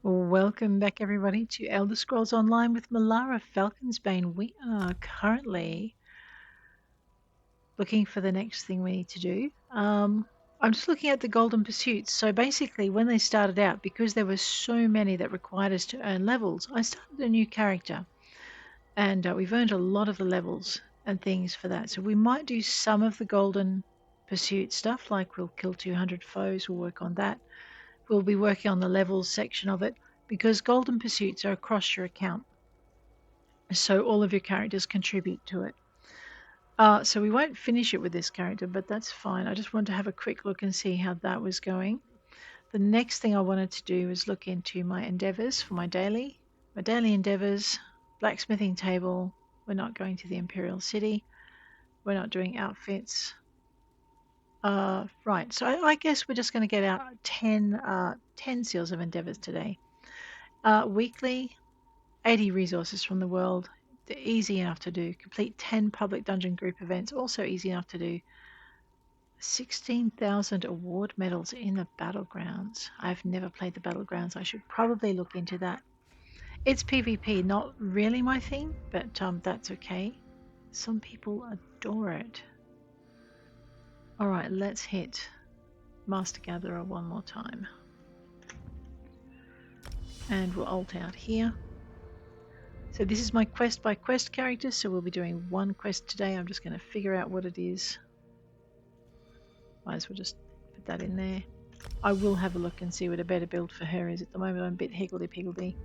Welcome back, everybody, to Elder Scrolls Online with Milara Falconsbane. We are currently looking for the next thing we need to do. I'm just looking at the Golden Pursuits. So basically, when they started out, because there were so many that required us to earn levels, I started a new character. And we've earned a lot of the levels and things for that. So we might do some of the Golden Pursuit stuff, like we'll kill 200 foes, we'll work on that. We'll be working on the levels section of it because Golden Pursuits are across your account. So all of your characters contribute to it. So we won't finish it with this character, but that's fine. I just wanted to have a quick look and see how that was going. The next thing I wanted to do is look into my endeavors for my daily. My daily endeavors, blacksmithing table. We're not going to the Imperial City. We're not doing outfits. Right, so I guess we're just going to get out 10 seals of endeavors today. Weekly, 80 resources from the world. They're easy enough to do. Complete 10 public dungeon group events, also easy enough to do. 16,000 award medals in the battlegrounds. I've never played the battlegrounds. I should probably look into that. It's PvP, not really my thing, but that's okay. Some people adore it. Alright, let's hit Master Gatherer one more time. And we'll alt out here. So this is my quest by quest character, so we'll be doing one quest today. I'm just going to figure out what it is. Might as well just put that in there. I will have a look and see what a better build for her is. At the moment I'm a bit higgledy-piggledy.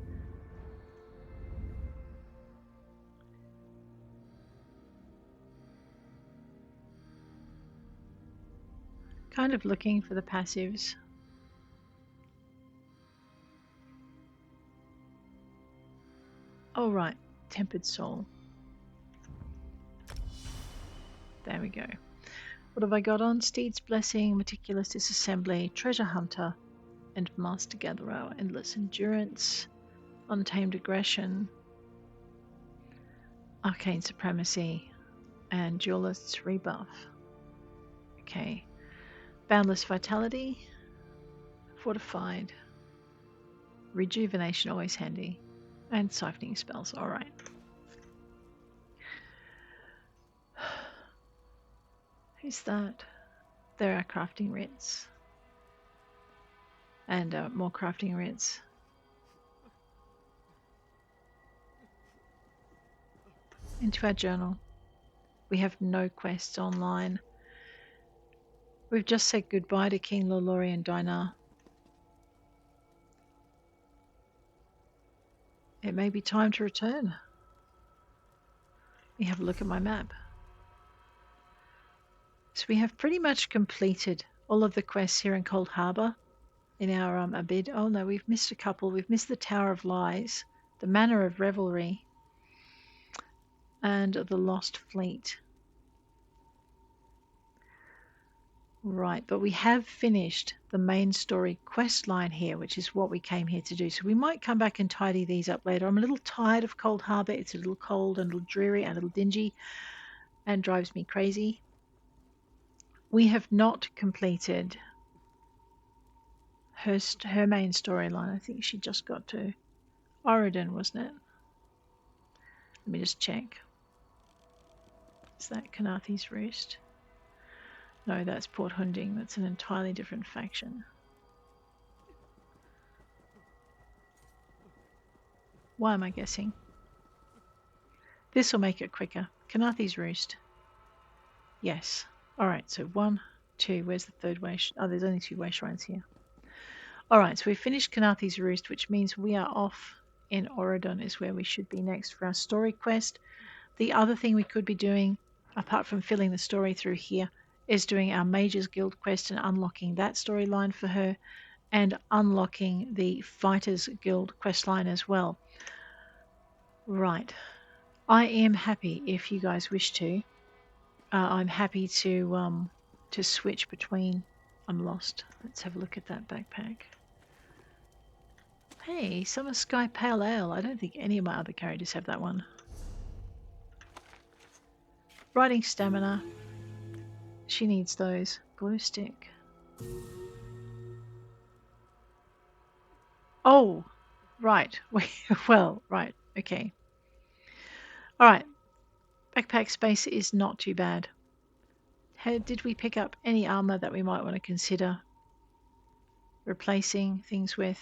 Kind of looking for the passives. Oh right, Tempered Soul. There we go. What have I got on? Steed's Blessing, Meticulous Disassembly, Treasure Hunter, and Master Gatherer. Endless Endurance, Untamed Aggression, Arcane Supremacy, and Duelist's Rebuff. Okay. Boundless Vitality, Fortified, Rejuvenation, always handy, and Siphoning Spells. Alright. Who's that? There are crafting writs. And more crafting writs. Into our journal. We have no quests online. We've just said goodbye to King Lolori and Dinar. It may be time to return. Let me have a look at my map. So we have pretty much completed all of the quests here in Coldharbour in our Abid. Oh no, we've missed a couple. We've missed the Tower of Lies, the Manor of Revelry, and the Lost Fleet. Right, but we have finished the main story quest line here, which is what we came here to do. So we might come back and tidy these up later. I'm a little tired of Coldharbour. It's a little cold and a little dreary and a little dingy and drives me crazy. We have not completed her main storyline. I think she just got to Auridon, wasn't it? Let me just check. Is that Kanathi's Roost? No, that's Port Hunding. That's an entirely different faction. Why am I guessing? This will make it quicker. Kanathi's Roost. Yes. Alright, so 1, 2. Where's the third way? Oh, there's only 2 way shrines here. Alright, so we've finished Kanathi's Roost, which means we are off in Auridon is where we should be next for our story quest. The other thing we could be doing, apart from filling the story through here, is doing our Mages Guild quest and unlocking that storyline for her, and unlocking the Fighters Guild quest line as well. Right. I am happy if you guys wish to. I'm happy to switch between. I'm lost. Let's have a look at that backpack. Hey, Summer Sky Pale Ale. I don't think any of my other characters have that one. Riding Stamina. She needs those. Glue stick. Oh, Right. Well, right. Okay. All right. Backpack space is not too bad. Did we pick up any armor that we might want to consider replacing things with?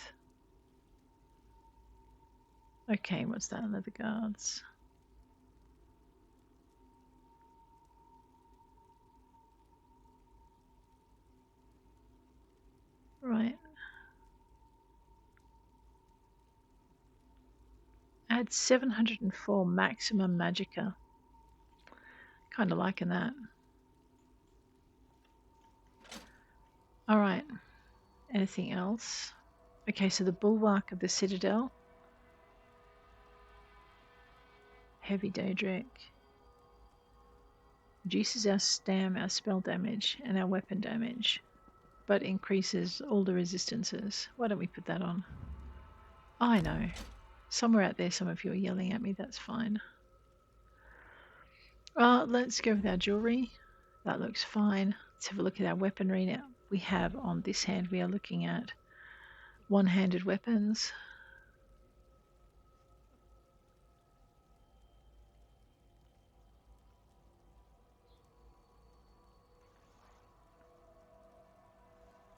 Okay, what's that? Leather guards. Right. Add 704 maximum magicka. Kind of liking that. All right. Anything else? Okay, so the bulwark of the citadel. Heavy Daedric. Reduces our stam, our spell damage, and our weapon damage, but increases all the resistances. Why don't we put that on? I know. Somewhere out there, some of you are yelling at me. That's fine. Let's go with our jewelry. That looks fine. Let's have a look at our weaponry now. We have on this hand, we are looking at one-handed weapons.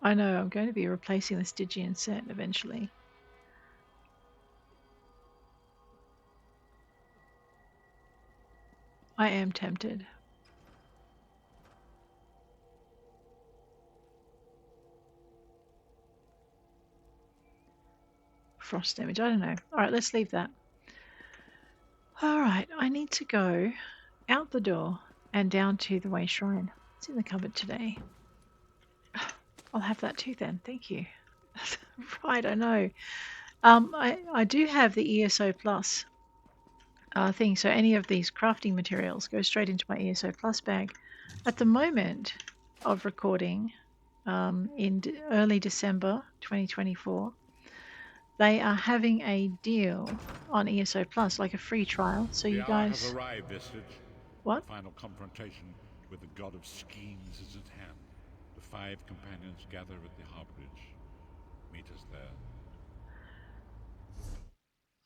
I know I'm going to be replacing the Stygian set eventually. I am tempted. Frost damage, I don't know. Alright, let's leave that. Alright, I need to go out the door and down to the Way Shrine. It's in the cupboard today. I'll have that too then, thank you. Right, I know. I do have the ESO Plus thing, so any of these crafting materials go straight into my ESO Plus bag. At the moment of recording, in early December 2024, they are having a deal on ESO Plus, like a free trial. So you guys have arrived, Vestige. What? The final confrontation with the god of schemes is at hand. The 5 companions gather at the Harborage. Meet us there.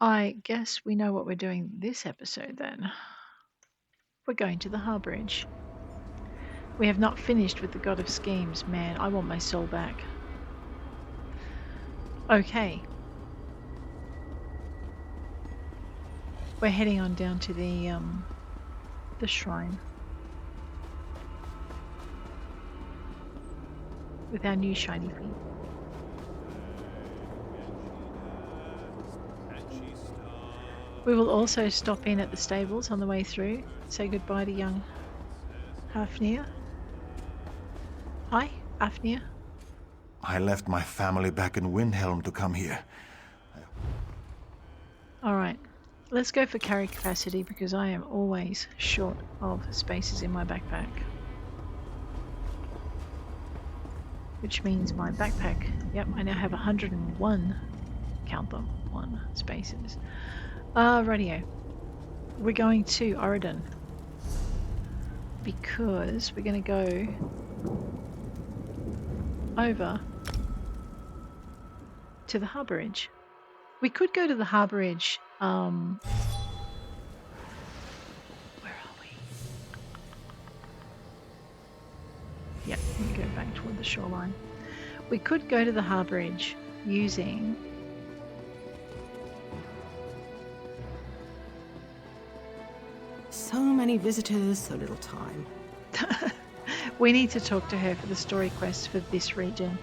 I guess we know what we're doing this episode then. We're going to the Harborage. We have not finished with the God of Schemes. Man, I want my soul back. Okay. We're heading on down to the shrine. With our new shiny feet. We will also stop in at the stables on the way through. Say goodbye to young Hafnir. Hi, Hafnir. I left my family back in Windhelm to come here. Alright, let's go for carry capacity because I am always short of spaces in my backpack. Which means my backpack, yep, I now have 101, count them, 1 spaces. Radio. We're going to Auridon because we're going to go over to the Harborage. We could go to the Harborage. Where are we? Yep, we go back toward the shoreline. We could go to the Harborage using so many visitors, so little time. We need to talk to her for the story quest for this region.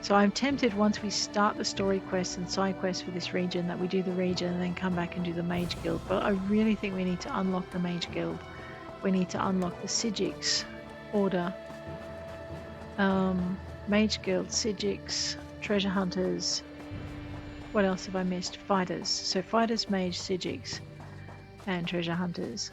So I'm tempted once we start the story quest and side quest for this region that we do the region and then come back and do the Mage Guild. But I really think we need to unlock the Mage Guild. We need to unlock the Sigix order. Mage Guild, Sigix, Treasure Hunters. What else have I missed? Fighters. So Fighters, Mage, Sigix, and Treasure Hunters.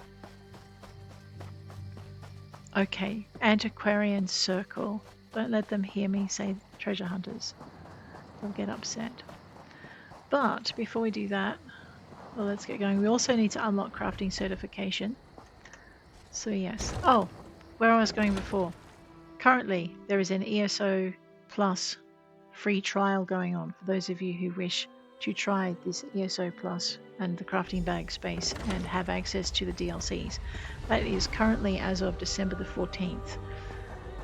Okay, Antiquarian Circle. Don't let them hear me say Treasure Hunters. They'll get upset. But before we do that, well, let's get going. We also need to unlock crafting certification. So yes. Oh, where I was going before. Currently, there is an ESO Plus free trial going on for those of you who wish to try this ESO Plus and the crafting bag space and have access to the DLCs. That is currently as of December the 14th,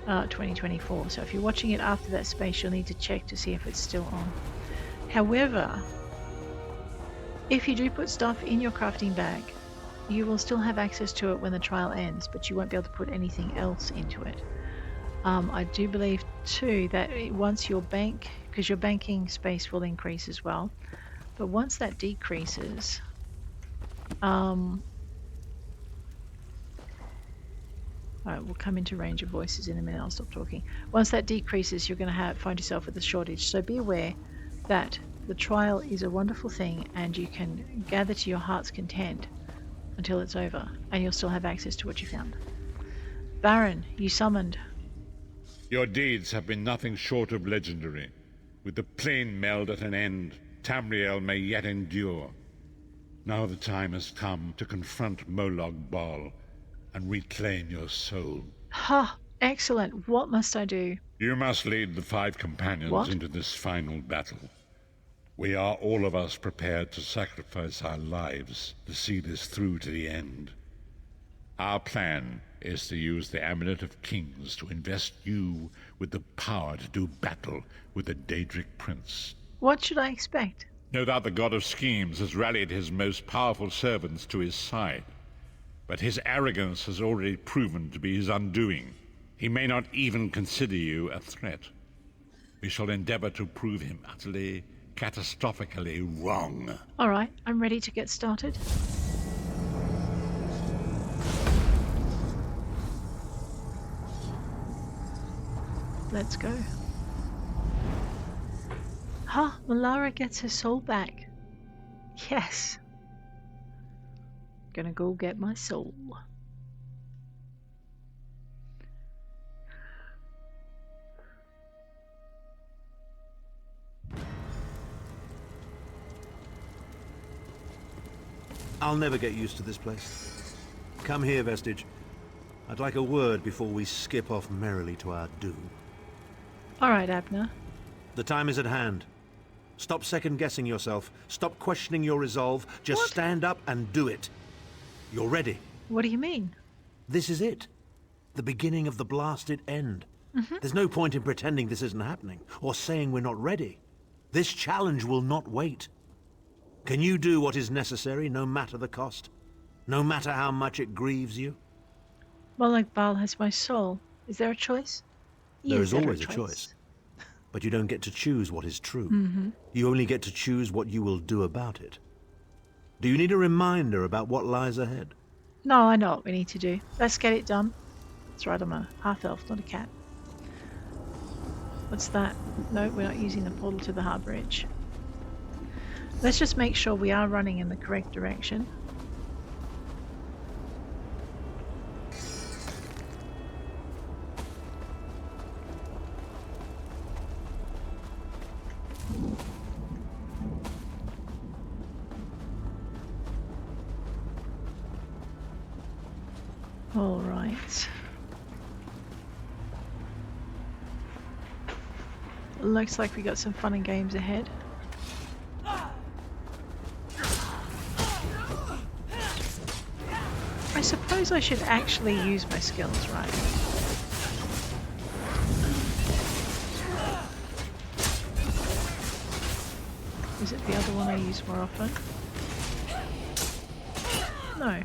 2024. So if you're watching it after that space, you'll need to check to see if it's still on. However, if you do put stuff in your crafting bag, you will still have access to it when the trial ends, but you won't be able to put anything else into it. I do believe too that once your bank, because your banking space will increase as well, but once that decreases, alright, we'll come into range of voices in a minute. I'll stop talking. Once that decreases, you're going to find yourself with a shortage. So be aware that the trial is a wonderful thing and you can gather to your heart's content until it's over and you'll still have access to what you found. Varen, you summoned. Your deeds have been nothing short of legendary. With the plane meld at an end, Tamriel may yet endure. Now the time has come to confront Molag Bal and reclaim your soul. Ha! Excellent. What must I do? You must lead the 5 companions into this final battle. We are all of us prepared to sacrifice our lives to see this through to the end. Our plan is to use the Amulet of Kings to invest you with the power to do battle with the Daedric Prince. What should I expect? No doubt the God of Schemes has rallied his most powerful servants to his side, but his arrogance has already proven to be his undoing. He may not even consider you a threat. We shall endeavor to prove him utterly, catastrophically wrong. All right, I'm ready to get started. Let's go. Ha! Milara gets her soul back. Yes. Gonna go get my soul. I'll never get used to this place. Come here, Vestige. I'd like a word before we skip off merrily to our doom. All right, Abnur. The time is at hand. Stop second-guessing yourself. Stop questioning your resolve. Just stand up and do it. You're ready. What do you mean? This is it. The beginning of the blasted end. There's no point in pretending this isn't happening, or saying we're not ready. This challenge will not wait. Can you do what is necessary, no matter the cost? No matter how much it grieves you? Molag Bal has my soul. Is there a choice? There is always a choice. But you don't get to choose what is true. You only get to choose what you will do about it. Do you need a reminder about what lies ahead? No, I know what we need to do. Let's get it done. That's right, I'm a half-elf, not a cat. What's that? No, we're not using the portal to the Harborage. Let's just make sure we are running in the correct direction. All right. Looks like we got some fun and games ahead. I suppose I should actually use my skills, right? Is it the other one I use more often? No.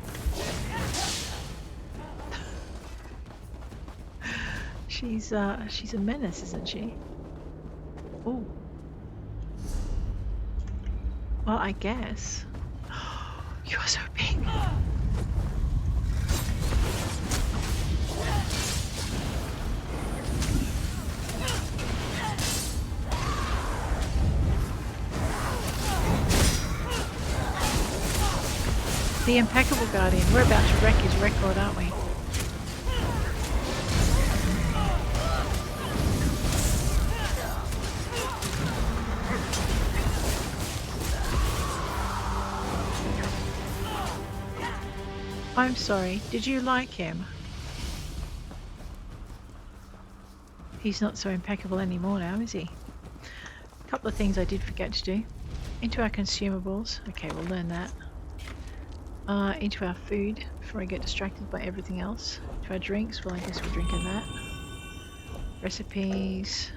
She's a menace, isn't she? Oh. Well, I guess. You are so big. The Impeccable Guardian. We're about to wreck his record, aren't we? I'm sorry, did you like him? He's not so impeccable anymore now, is he? A couple of things I did forget to do. Into our consumables. Okay, we'll learn that. Into our food before I get distracted by everything else. To our drinks. Well, I guess we're drinking that. Recipes.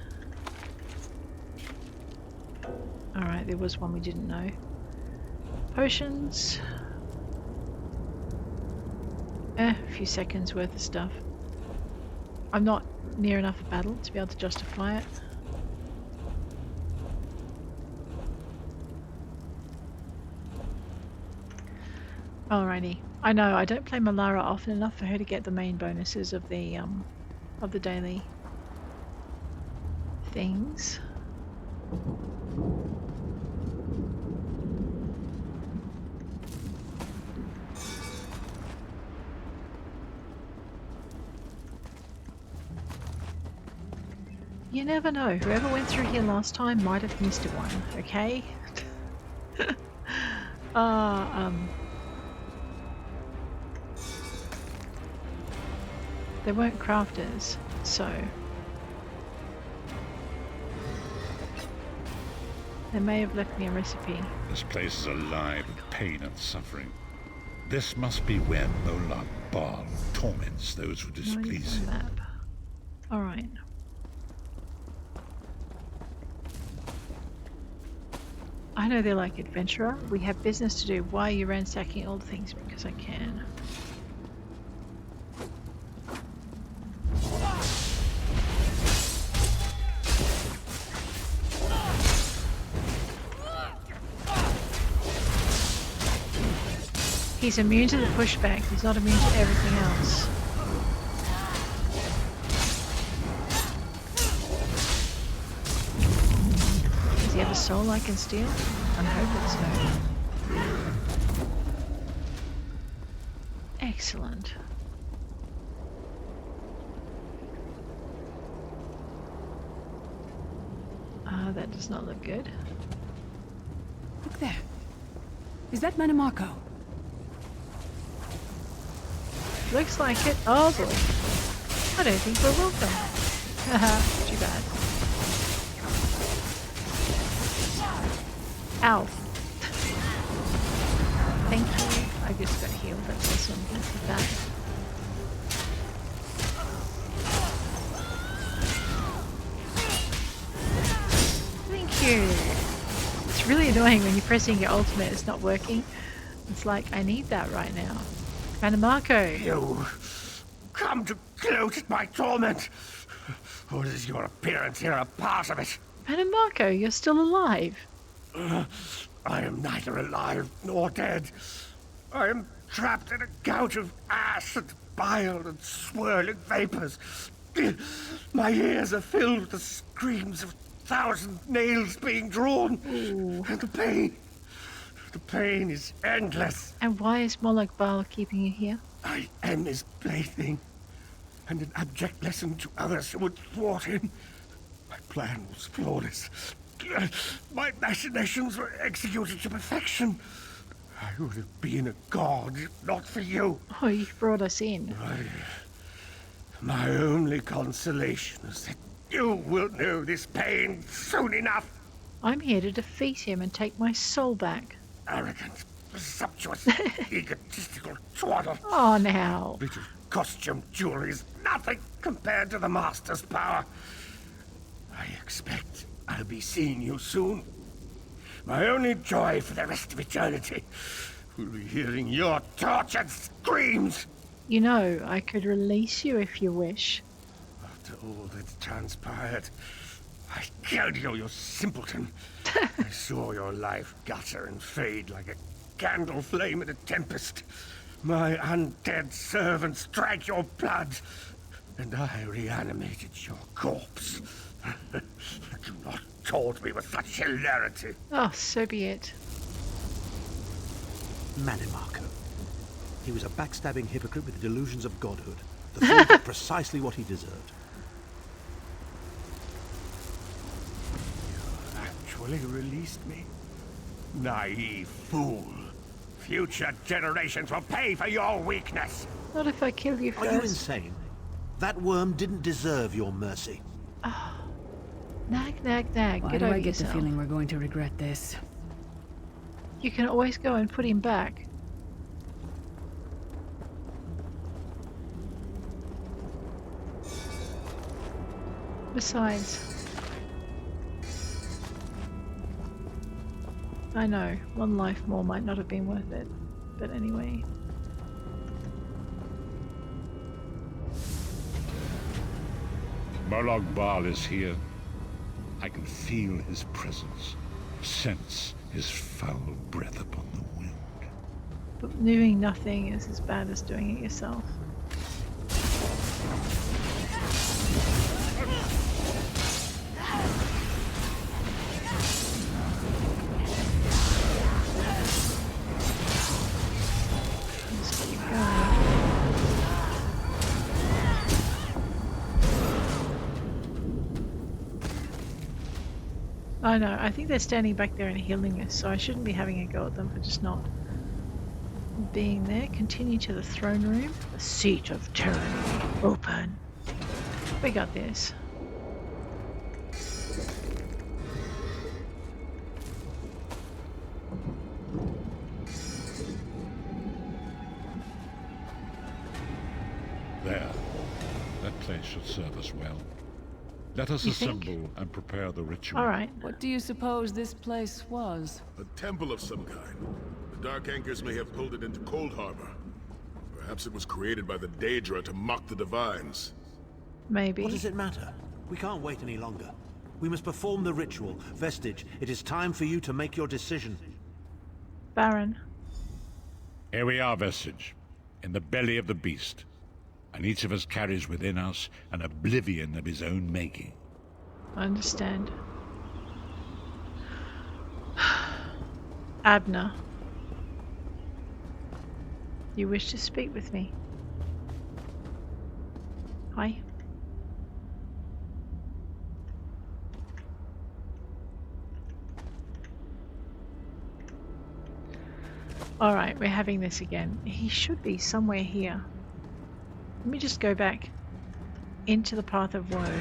Alright, there was one we didn't know. Potions. A few seconds worth of stuff. I'm not near enough a battle to be able to justify it. Alrighty. I know, I don't play Milara often enough for her to get the main bonuses of the daily things. You never know. Whoever went through here last time might have missed one, okay? They weren't crafters, so they may have left me a recipe. This place is alive with pain and suffering. This must be where Molag Bal torments those who displease him. Map. Alright. I know they're like adventurer. We have business to do. Why are you ransacking old things? Because I can. He's immune to the pushback. He's not immune to everything else. Does he have a soul I can steal? I'm hoping so. Excellent. That does not look good. Look there. Is that Mannimarco? Looks like it. Oh boy. I don't think we're welcome. Haha, too bad. Ow. Thank you. I just got healed. That's awesome. Look at that. Thank you. It's really annoying when you're pressing your ultimate, it's not working. It's like, I need that right now. Mannimarco. You come to gloat at my torment, or is your appearance here a part of it? Mannimarco, you're still alive. I am neither alive nor dead. I am trapped in a gout of ash and bile and swirling vapors. My ears are filled with the screams of 1,000 nails being drawn. Ooh. And the pain is endless. And why is Molag Bal keeping you here? I am his plaything, and an abject lesson to others who would thwart him. My plan was flawless. My machinations were executed to perfection. I would have been a god if not for you. Oh, you brought us in. My only consolation is that you will know this pain soon enough. I'm here to defeat him and take my soul back. Arrogant, presumptuous, egotistical twaddle. Oh, now. Bit of costume jewelry is nothing compared to the Master's power. I expect I'll be seeing you soon. My only joy for the rest of eternity will be hearing your tortured screams. You know, I could release you if you wish. After all that's transpired, I killed you, you simpleton. I saw your life gutter and fade like a candle flame in a tempest. My undead servants drank your blood, and I reanimated your corpse. Do not taunt me with such hilarity. Oh, so be it. Mannimarco. He was a backstabbing hypocrite with delusions of godhood. The fool got precisely what he deserved. You actually released me? Naive fool. Future generations will pay for your weakness. Not if I kill you first. Are you insane? That worm didn't deserve your mercy. Nag, nag, nag. Why Get do over I get yourself. the feeling we're going to regret this? You can always go and put him back. Besides, I know, one life more might not have been worth it, but anyway. Molag Bal is here. I can feel his presence, sense his foul breath upon the wind. But doing nothing is as bad as doing it yourself. I know, I think they're standing back there and healing us, so I shouldn't be having a go at them for just not being there. Continue to the throne room. The seat of tyranny. Open. We got this. There. That place should serve us well. Let us assemble and prepare the ritual. All right. What do you suppose this place was? A temple of some kind. The Dark Anchors may have pulled it into Coldharbour. Perhaps it was created by the Daedra to mock the Divines. Maybe. What does it matter? We can't wait any longer. We must perform the ritual. Vestige, it is time for you to make your decision. Varen. Here we are, Vestige, in the belly of the beast. And each of us carries within us an oblivion of his own making. I understand. Abnur. You wish to speak with me? Hi. Alright, we're having this again. He should be somewhere here. Let me just go back into the Path of Woe.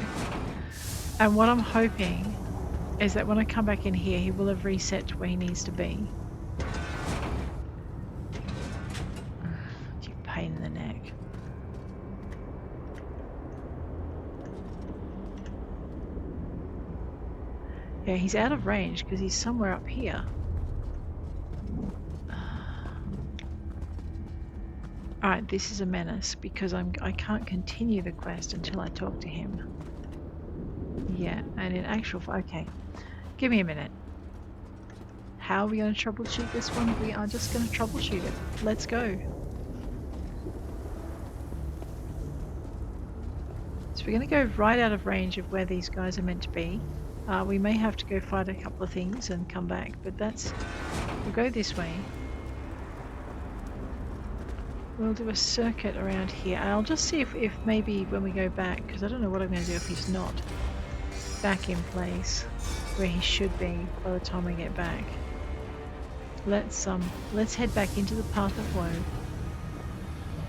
And what I'm hoping is that when I come back in here, he will have reset to where he needs to be. You pain in the neck. Yeah, he's out of range because he's somewhere up here. Alright, this is a menace because I can't continue the quest until I talk to him. Yeah, and in actual okay. Give me a minute. How are we going to troubleshoot this one? We are just going to troubleshoot it. Let's go. So we're going to go right out of range of where these guys are meant to be. We may have to go fight a couple of things and come back, but we'll go this way. We'll do a circuit around here. I'll just see if maybe when we go back, because I don't know what I'm going to do if he's not back in place where he should be by the time we get back. Let's head back into the Path of Woe.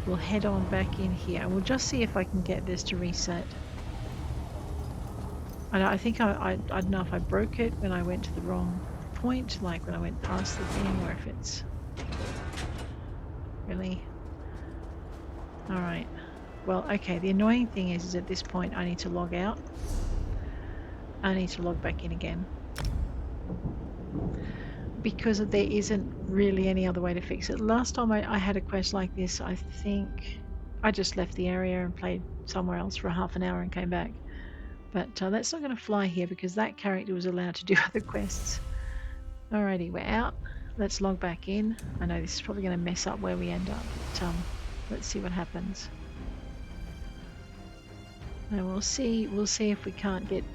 We'll head on back in here and we'll just see if I can get this to reset. I think I don't know if I broke it when I went to the wrong point, like when I went past the thing, or if it's really... Alright, well, okay, the annoying thing is at this point I need to log out. I need to log back in again. Because there isn't really any other way to fix it. Last time I had a quest like this, I think I just left the area and played somewhere else for half an hour and came back. But that's not going to fly here because that character was allowed to do other quests. Alrighty, we're out. Let's log back in. I know this is probably going to mess up where we end up, but let's see what happens. And we'll see if we can't get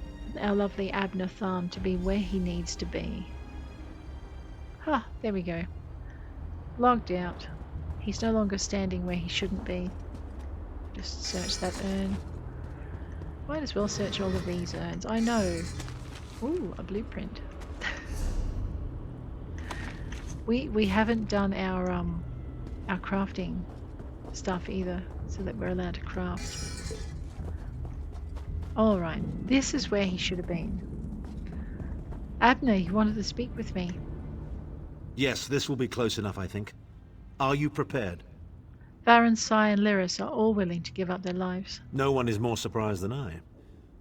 our lovely Abnur Tharn to be where he needs to be. Ah, there we go. Logged out. He's no longer standing where he shouldn't be. Just search that urn. Might as well search all of these urns. I know. Ooh, a blueprint. we haven't done our crafting stuff either, so that we're allowed to craft. Alright, this is where he should have been. Abner, you wanted to speak with me. Yes, this will be close enough, I think. Are you prepared? Varan, Sai, and Lyris are all willing to give up their lives. No one is more surprised than I.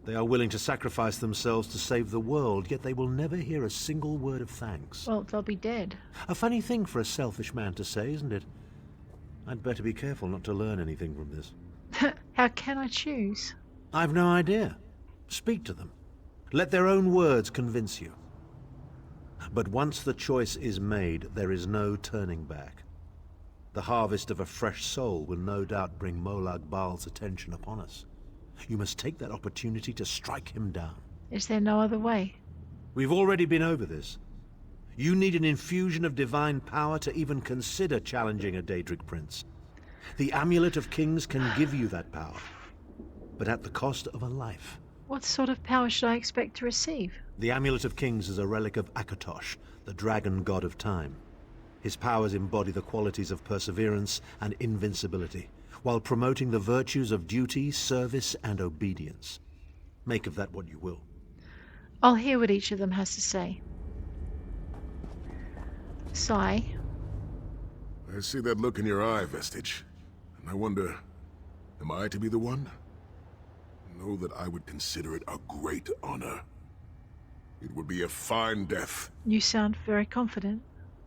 They are willing to sacrifice themselves to save the world, yet they will never hear a single word of thanks. Well, they'll be dead. A funny thing for a selfish man to say, isn't it? I'd better be careful not to learn anything from this. How can I choose? I've no idea. Speak to them. Let their own words convince you. But once the choice is made, there is no turning back. The harvest of a fresh soul will no doubt bring Molag Bal's attention upon us. You must take that opportunity to strike him down. Is there no other way? We've already been over this. You need an infusion of divine power to even consider challenging a Daedric prince. The Amulet of Kings can give you that power, but at the cost of a life. What sort of power should I expect to receive? The Amulet of Kings is a relic of Akatosh, the dragon god of time. His powers embody the qualities of perseverance and invincibility, while promoting the virtues of duty, service, and obedience. Make of that what you will. I'll hear what each of them has to say. Sai. I see that look in your eye, Vestige. And I wonder, am I to be the one? Know that I would consider it a great honor. It would be a fine death. You sound very confident.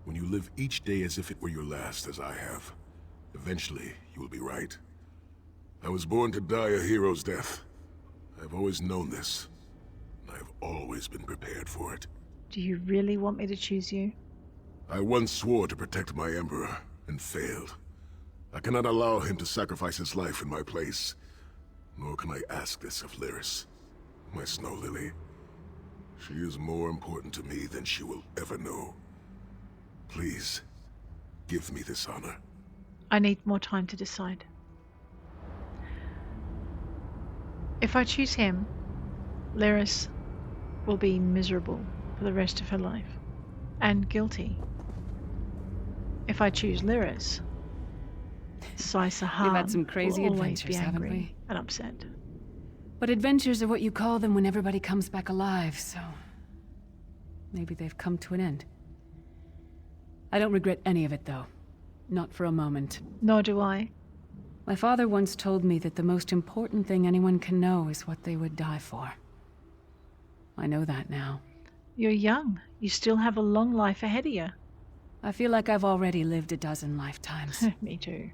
When you live each day as if it were your last, as I have, eventually you will be right. I was born to die a hero's death. I've always known this. And I've always been prepared for it. Do you really want me to choose you? I once swore to protect my Emperor, and failed. I cannot allow him to sacrifice his life in my place. Nor can I ask this of Lyris, my snow lily. She is more important to me than she will ever know. Please, give me this honor. I need more time to decide. If I choose him, Lyris will be miserable for the rest of her life, and guilty. If I choose Lyris, Sai Sahan We've had some crazy will always adventures, be haven't angry we? and upset. But adventures are what you call them when everybody comes back alive, so maybe they've come to an end. I don't regret any of it, though. Not for a moment. Nor do I. My father once told me that the most important thing anyone can know is what they would die for. I know that now. You're young. You still have a long life ahead of you. I feel like I've already lived a dozen lifetimes. Me too.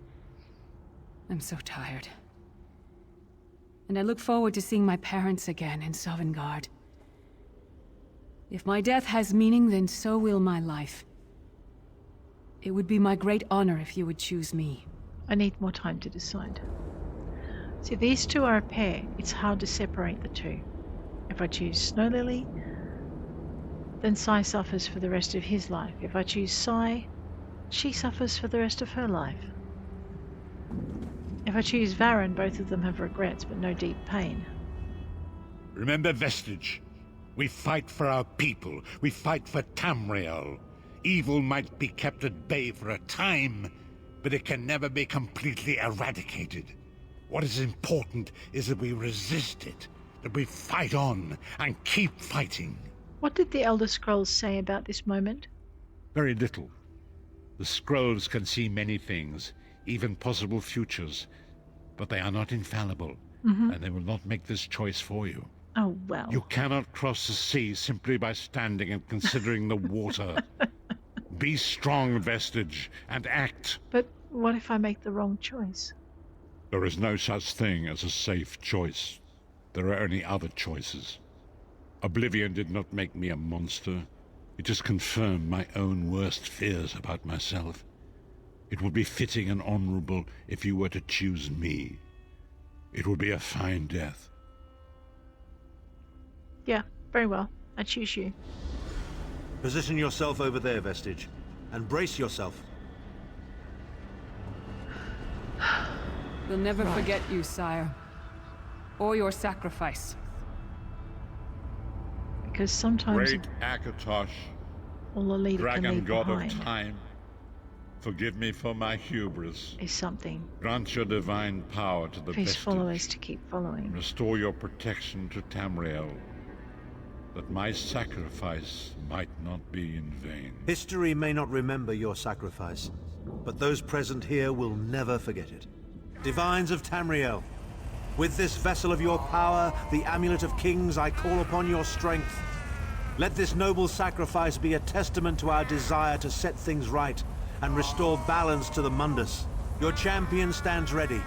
I'm so tired. And I look forward to seeing my parents again in Sovngarde. If my death has meaning, then so will my life. It would be my great honor if you would choose me. I need more time to decide. See, these two are a pair. It's hard to separate the two. If I choose Snow Lily, then Sai suffers for the rest of his life. If I choose Sai, she suffers for the rest of her life. If I choose Varen, both of them have regrets, but no deep pain. Remember, Vestige. We fight for our people. We fight for Tamriel. Evil might be kept at bay for a time, but it can never be completely eradicated. What is important is that we resist it, that we fight on and keep fighting. What did the Elder Scrolls say about this moment? Very little. The scrolls can see many things, even possible futures, but they are not infallible, and they will not make this choice for you. Oh, well. You cannot cross the sea simply by standing and considering the water. Be strong, Vestige, and act. But what if I make the wrong choice? There is no such thing as a safe choice. There are only other choices. Oblivion did not make me a monster. It just confirmed my own worst fears about myself. It would be fitting and honorable if you were to choose me. It would be a fine death. Yeah, very well. I choose you. Position yourself over there, Vestige, and brace yourself. We'll never forget you, sire. Or your sacrifice. Because sometimes Great Akatosh, all a leader can dragon leave god behind of time, forgive me for my hubris. is something Grant your divine power to the for his Vestige. followers to keep following. Restore your protection to Tamriel. that my sacrifice might not be in vain. History may not remember your sacrifice, but those present here will never forget it. Divines of Tamriel, with this vessel of your power, the Amulet of Kings, I call upon your strength. Let this noble sacrifice be a testament to our desire to set things right and restore balance to the Mundus. Your champion stands ready.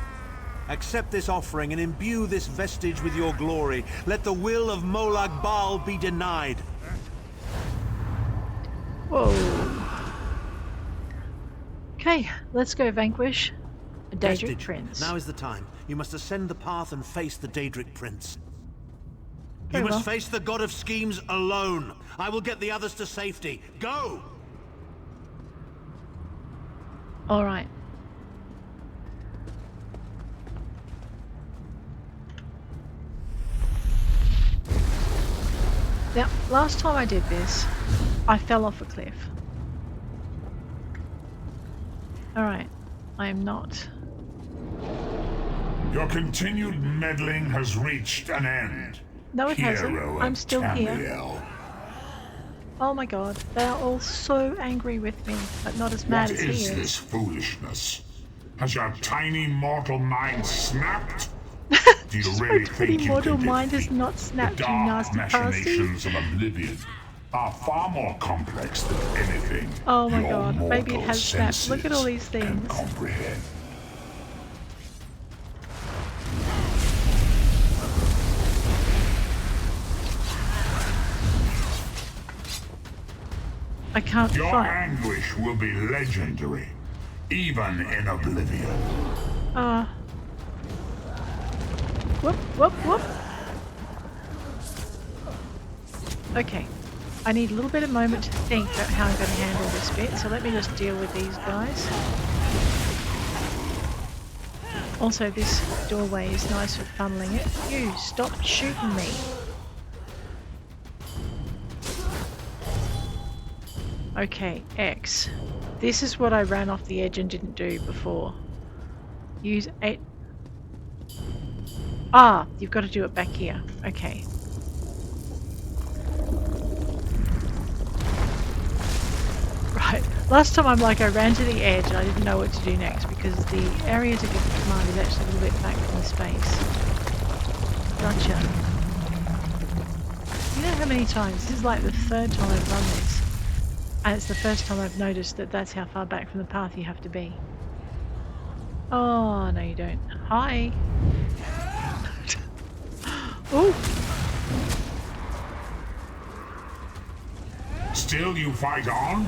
Accept this offering and imbue this vestige with your glory. Let the will of Molag Bal be denied. Whoa. Okay, let's go vanquish a Daedric Vestige, Prince. now is the time. You must ascend the path and face the Daedric Prince. Very You must well. face the God of Schemes alone. I will get the others to safety. Go! Alright. Now, last time I did this, I fell off a cliff. Alright, I am not. Your continued meddling has reached an end. No, it hasn't. Hero I'm of still here. Tamriel. Oh my god, they are all so angry with me, but not as mad What as he is is. this foolishness? Has your tiny mortal mind snapped? Do you really My think pretty you mortal can mind has defeat not snapped, the you dark nasty pasty. machinations of oblivion are far more complex than anything Oh my your god, maybe it mortal has snapped. Look at all these senses can things. comprehend. I can't Your fight. anguish will be legendary, even in oblivion. Whoop, whoop, whoop. Okay. I need a little bit of moment to think about how I'm going to handle this bit, so let me just deal with these guys. Also, this doorway is nice for funneling it. You, stop shooting me. Okay, X. This is what I ran off the edge and didn't do before. Use 8. Ah, you've got to do it back here. Okay. Right. Last time I ran to the edge and I didn't know what to do next because the area to give the command is actually a little bit back from the space. Gotcha. You know how many times? This is like the third time I've run this. And it's the first time I've noticed that that's how far back from the path you have to be. Oh, no you don't. Hi! Ooh! Still you fight on?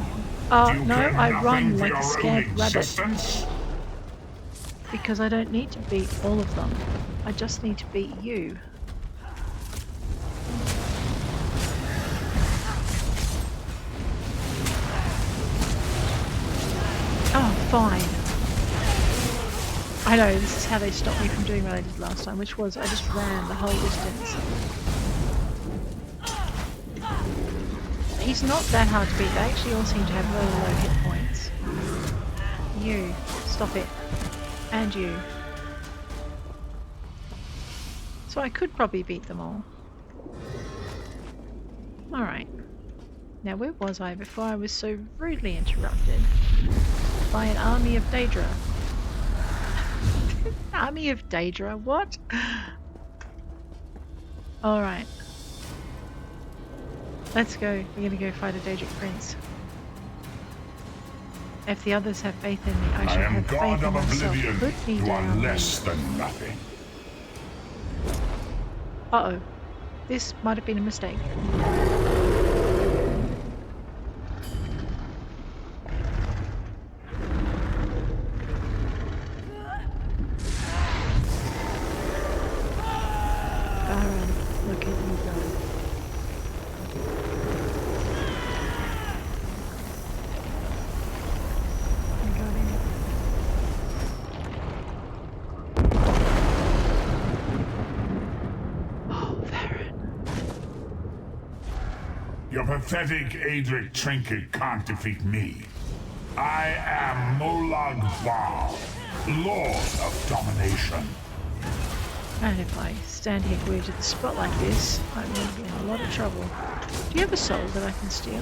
Oh, Do you no, care I nothing run for like your a own scared rabbit. existence? Because I don't need to beat all of them. I just need to beat you. Oh, fine. I know, this is how they stopped me from doing what I did last time, which was I just ran the whole distance. He's not that hard to beat. They actually all seem to have really low hit points. You. Stop it. And you. So I could probably beat them all. Alright. Now where was I before I was so rudely interrupted by an army of Daedra? Army of Daedra? What? Alright. Let's go. We're gonna go fight a Daedric Prince. If the others have faith in me, I I should am have faith God in of myself. Oblivion. Put me You are down. less than nothing. Uh-oh. This might have been a mistake. Varen, look at you go. I got him. Oh, Varen. Your pathetic Adric trinket can't defeat me. I am Molag Bal, Lord of Domination. And if I stand here glued to the spot like this, I'm going to be in a lot of trouble. Do you have a soul that I can steal?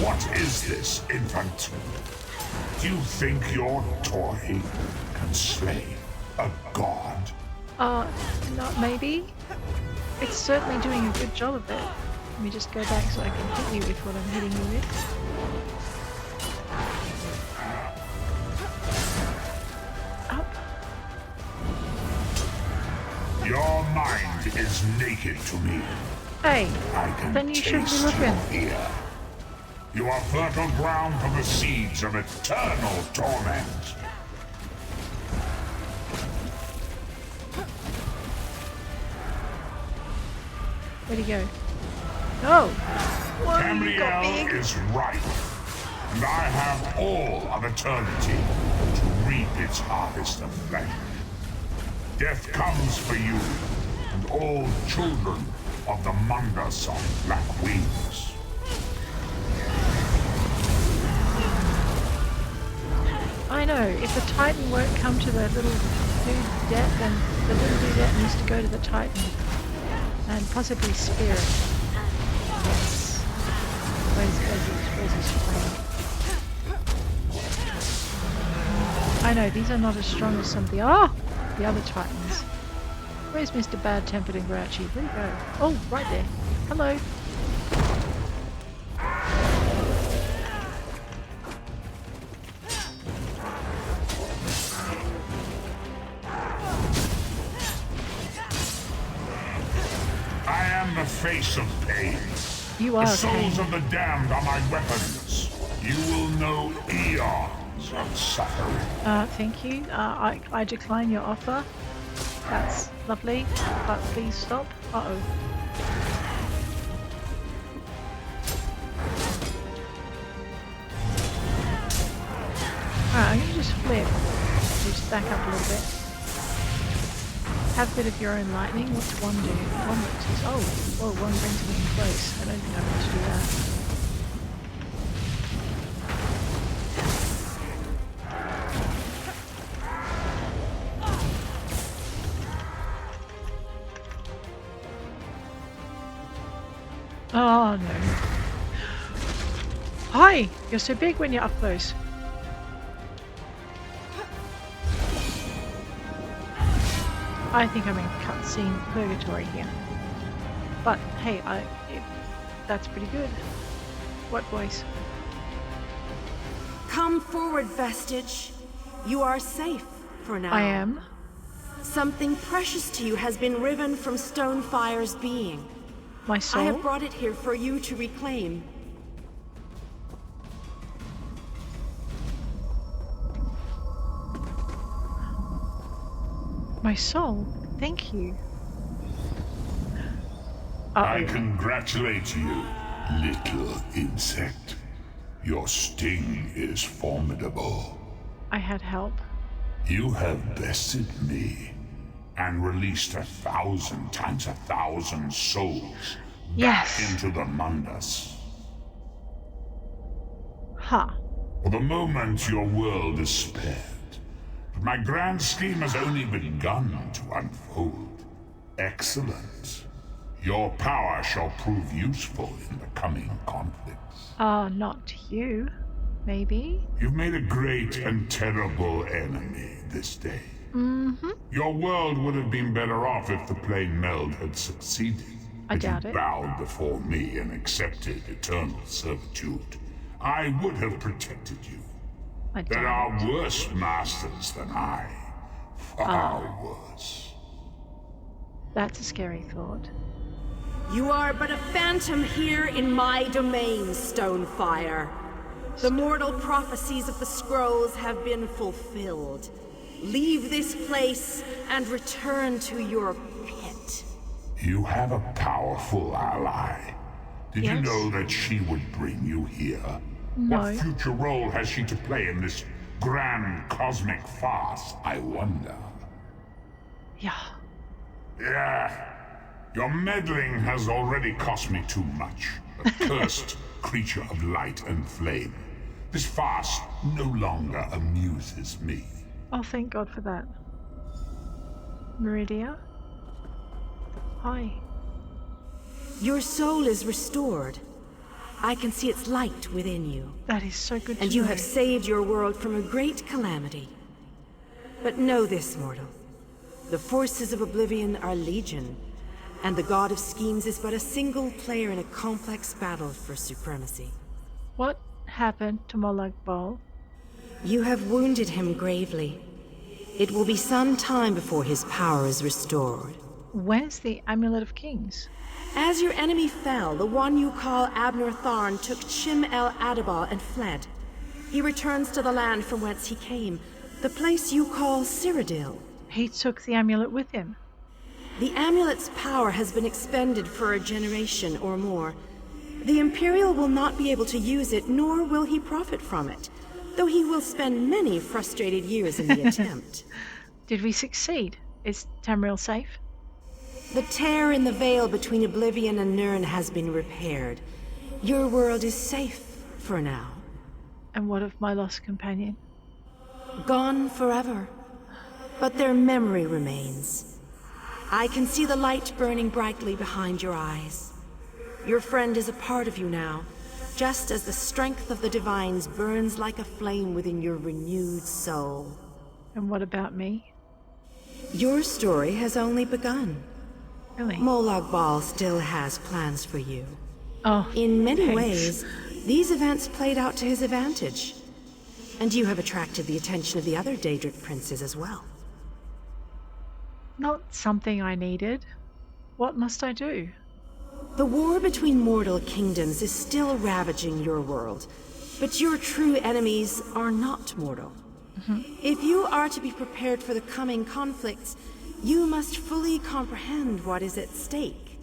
What is this, infant? Do you think your toy can slay a god? Not maybe. It's certainly doing a good job of it. Let me just go back so I can hit you with what I'm hitting you with. Your mind is naked to me. Hey, I can then you shouldn't be taste looking. you here. You are fertile ground for the seeds of eternal torment. Where'd he go? No! Whoa, you got Tamriel big! is right, and I have all of eternity to reap its harvest of flame. Death comes for you, and all children of the Mungus of Black Wings. I know, if the Titan won't come to the little dudette, then the little dudette needs to go to the Titan. And possibly spear it. Yes. Where's his flame? I know, these are not as strong as some of the other Titans. Where's Mr. Bad-Tempered and Grouchy? Where'd he go? Oh, right there. Hello. I am the face of pain. You are The souls pain. of the damned are my weapons. You will know eons of suffering. Thank you. I decline your offer. That's lovely, but please stop. Uh-oh. Alright, I'm gonna just flip. Just back up a little bit. Have a bit of your own lightning. What's one do? One looks is one brings me close. I don't think I want to do that. Oh no. Hi! You're so big when you're up close. I think I'm in cutscene purgatory here. But hey, that's pretty good. What voice? Come forward, Vestige. You are safe for now. I am. Something precious to you has been riven from Stonefire's being. My soul? I have brought it here for you to reclaim. My soul? Thank you. I congratulate you, little insect. Your sting is formidable. I had help. You have bested me and released 1,000 times 1,000 souls Yes. back into the Mungus. Ha. For the moment, your world is spared. But my grand scheme has only begun to unfold. Excellent. Your power shall prove useful in the coming conflicts. Not to you. Maybe? You've made a great and terrible enemy this day. Mm-hmm. Your world would have been better off if the plane meld had succeeded. I doubt you it. bowed before me and accepted eternal servitude. I would have protected you. I There doubt are worse masters than I. Far worse. That's a scary thought. You are but a phantom here in my domain, Stonefire. The mortal prophecies of the scrolls have been fulfilled. Leave this place and return to your pit. You have a powerful ally. Did you Yes. know that she would bring you here? No. What future role has she to play in this grand cosmic farce, I wonder? Yeah. Yeah. Your meddling has already cost me too much. A cursed creature of light and flame. This farce no longer amuses me. Oh, thank God for that. Meridia? Hi. Your soul is restored. I can see its light within you. That is so good to And you know. have saved your world from a great calamity. But know this, mortal. The forces of Oblivion are legion, and the God of Schemes is but a single player in a complex battle for supremacy. What happened to Molag Bal? You have wounded him gravely. It will be some time before his power is restored. Where's the Amulet of Kings? As your enemy fell, the one you call Abnur Tharn took Chim el Adabal and fled. He returns to the land from whence he came, the place you call Cyrodiil. He took the amulet with him. The amulet's power has been expended for a generation or more. The Imperial will not be able to use it, nor will he profit from it, though he will spend many frustrated years in the attempt. Did we succeed? Is Tamriel safe? The tear in the veil between Oblivion and Nirn has been repaired. Your world is safe for now. And what of my lost companion? Gone forever. But their memory remains. I can see the light burning brightly behind your eyes. Your friend is a part of you now, just as the strength of the Divines burns like a flame within your renewed soul. And what about me? Your story has only begun. Really? Molag Bal still has plans for you. Oh, In many thanks. ways, these events played out to his advantage. And you have attracted the attention of the other Daedric princes as well. Not something I needed. What must I do? The war between mortal kingdoms is still ravaging your world, but your true enemies are not mortal. If you are to be prepared for the coming conflicts, you must fully comprehend what is at stake.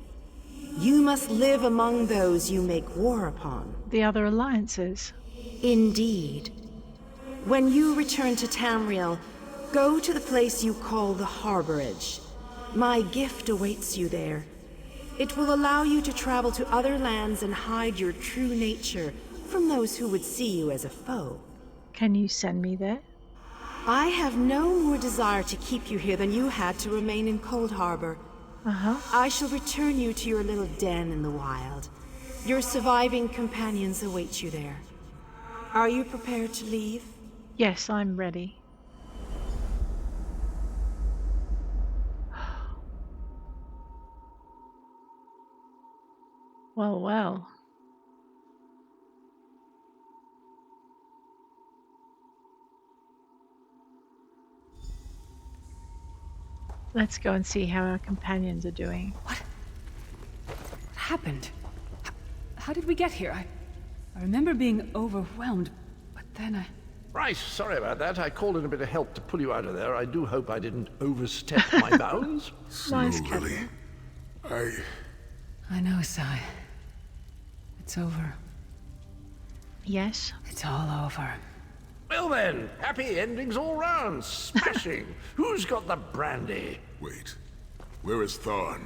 You must live among those you make war upon. The other alliances? Indeed. When you return to Tamriel, go to the place you call the Harborage. My gift awaits you there. It will allow you to travel to other lands and hide your true nature from those who would see you as a foe. Can you send me there? I have no more desire to keep you here than you had to remain in Coldharbour. I shall return you to your little den in the wild. Your surviving companions await you there. Are you prepared to leave? Yes, I'm ready. Well, well. Let's go and see how our companions are doing. What happened? How did we get here? I remember being overwhelmed, but then I... Right, sorry about that. I called in a bit of help to pull you out of there. I do hope I didn't overstep my bounds. Nice, Snow Lily. Captain. I know, Sai. It's over. Yes? It's all over. Well then, happy endings all round. Smashing. Who's got the brandy? Wait. Where is Tharn?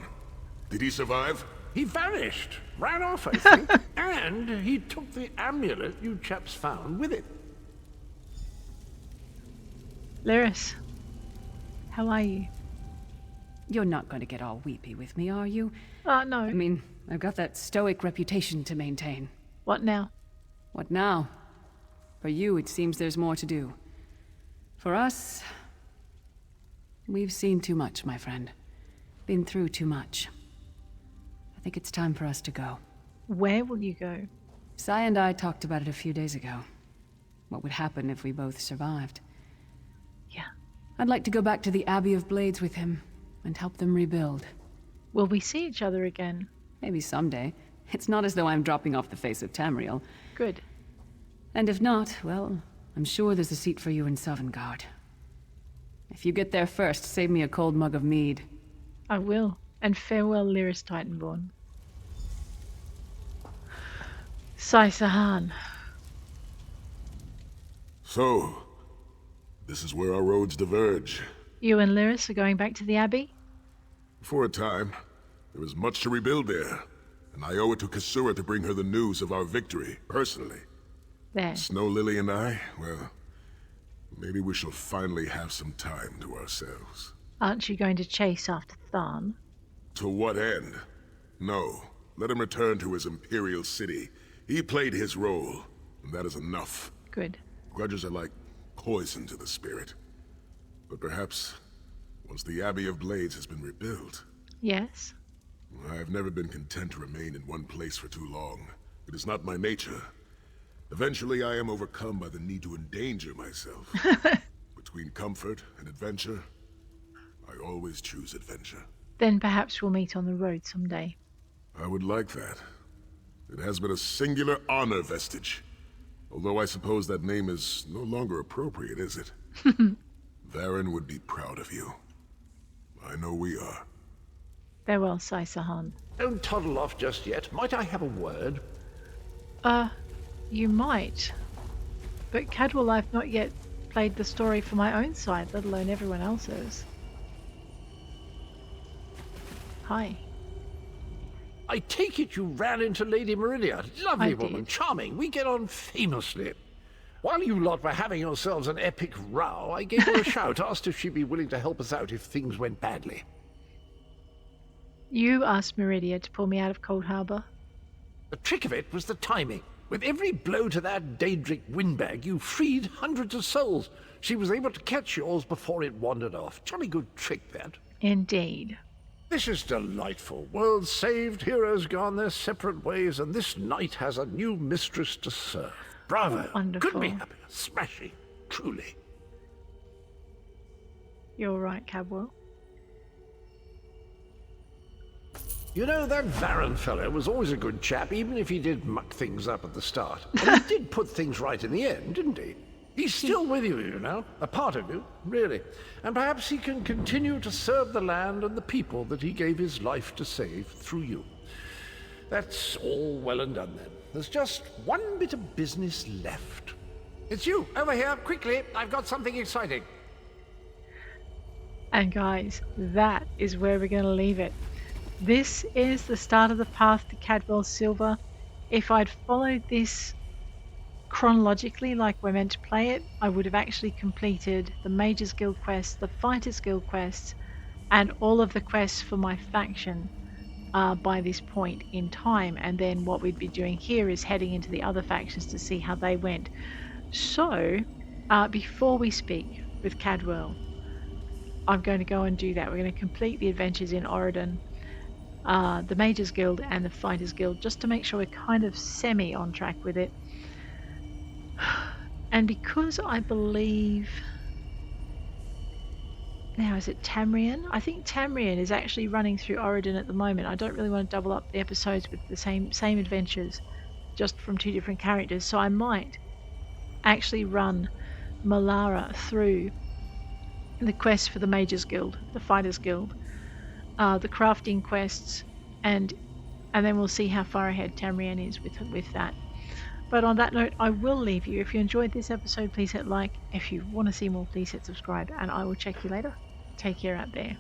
Did he survive? He vanished. Ran off, I think. And he took the amulet you chaps found with it. Lyris, how are you? You're not going to get all weepy with me, are you? No. I mean, I've got that stoic reputation to maintain. What now? What now? For you, it seems there's more to do. For us, we've seen too much, my friend. Been through too much. I think it's time for us to go. Where will you go? Sai and I talked about it a few days ago. What would happen if we both survived. Yeah. I'd like to go back to the Abbey of Blades with him and help them rebuild. Will we see each other again? Maybe someday. It's not as though I'm dropping off the face of Tamriel. Good. And if not, well, I'm sure there's a seat for you in Sovngarde. If you get there first, save me a cold mug of mead. I will. And farewell, Lyris Titanborn. Sai Sahan. So, this is where our roads diverge. You and Lyris are going back to the Abbey? For a time. There is much to rebuild there, and I owe it to Kasura to bring her the news of our victory, personally. There. Snow Lily and I, well, maybe we shall finally have some time to ourselves. Aren't you going to chase after Tharn? To what end? No. Let him return to his imperial city. He played his role, and that is enough. Good. Grudges are like poison to the spirit. But perhaps, once the Abbey of Blades has been rebuilt... Yes? I have never been content to remain in one place for too long. It is not my nature. Eventually I am overcome by the need to endanger myself. Between comfort and adventure, I always choose adventure. Then perhaps we'll meet on the road someday. I would like that. It has been a singular honor, Vestige. Although I suppose that name is no longer appropriate, is it? Varen would be proud of you. I know we are. Farewell, Sai-Sahan. Don't toddle off just yet. Might I have a word? You might. But Cadwell, I've not yet played the story for my own side, let alone everyone else's. Hi. I take it you ran into Lady Meridia. Lovely I woman, did. charming. We get on famously. While you lot were having yourselves an epic row, I gave her a shout, asked if she'd be willing to help us out if things went badly. You asked Meridia to pull me out of Coldharbour. The trick of it was the timing. With every blow to that Daedric windbag, you freed hundreds of souls. She was able to catch yours before it wandered off. Jolly good trick, that. Indeed. This is delightful. World saved, heroes gone their separate ways, and this knight has a new mistress to serve. Bravo. Wonderful. Couldn't be happier. Smashing. Truly. You're right, Cadwell. You know, that Varan fellow was always a good chap, even if he did muck things up at the start. And he did put things right in the end, didn't he? He's still with you, you know, a part of you, really. And perhaps he can continue to serve the land and the people that he gave his life to save through you. That's all well and done then. There's just one bit of business left. It's you, over here, quickly. I've got something exciting. And guys, that is where we're going to leave it. This is the start of the path to Cadwell Silver. If I'd followed this chronologically like we're meant to play it, I would have actually completed the Mages Guild quests, the Fighters Guild quests, and all of the quests for my faction by this point in time. And then what we'd be doing here is heading into the other factions to see how they went. So, before we speak with Cadwell, I'm going to go and do that. We're going to complete the adventures in Auridon, the Mages Guild and the Fighters Guild, just to make sure we're kind of semi on track with it. And because I believe now, is it Tamriel? I think Tamriel is actually running through Auridon at the moment. I don't really want to double up the episodes with the same adventures, just from two different characters. So I might actually run Milara through the quests for the Mages Guild, the Fighters Guild, the crafting quests, and then we'll see how far ahead Tamriel is with that. But on that note, I will leave you. If you enjoyed this episode, please hit like. If you want to see more, please hit subscribe, and I will check you later. Take care out there.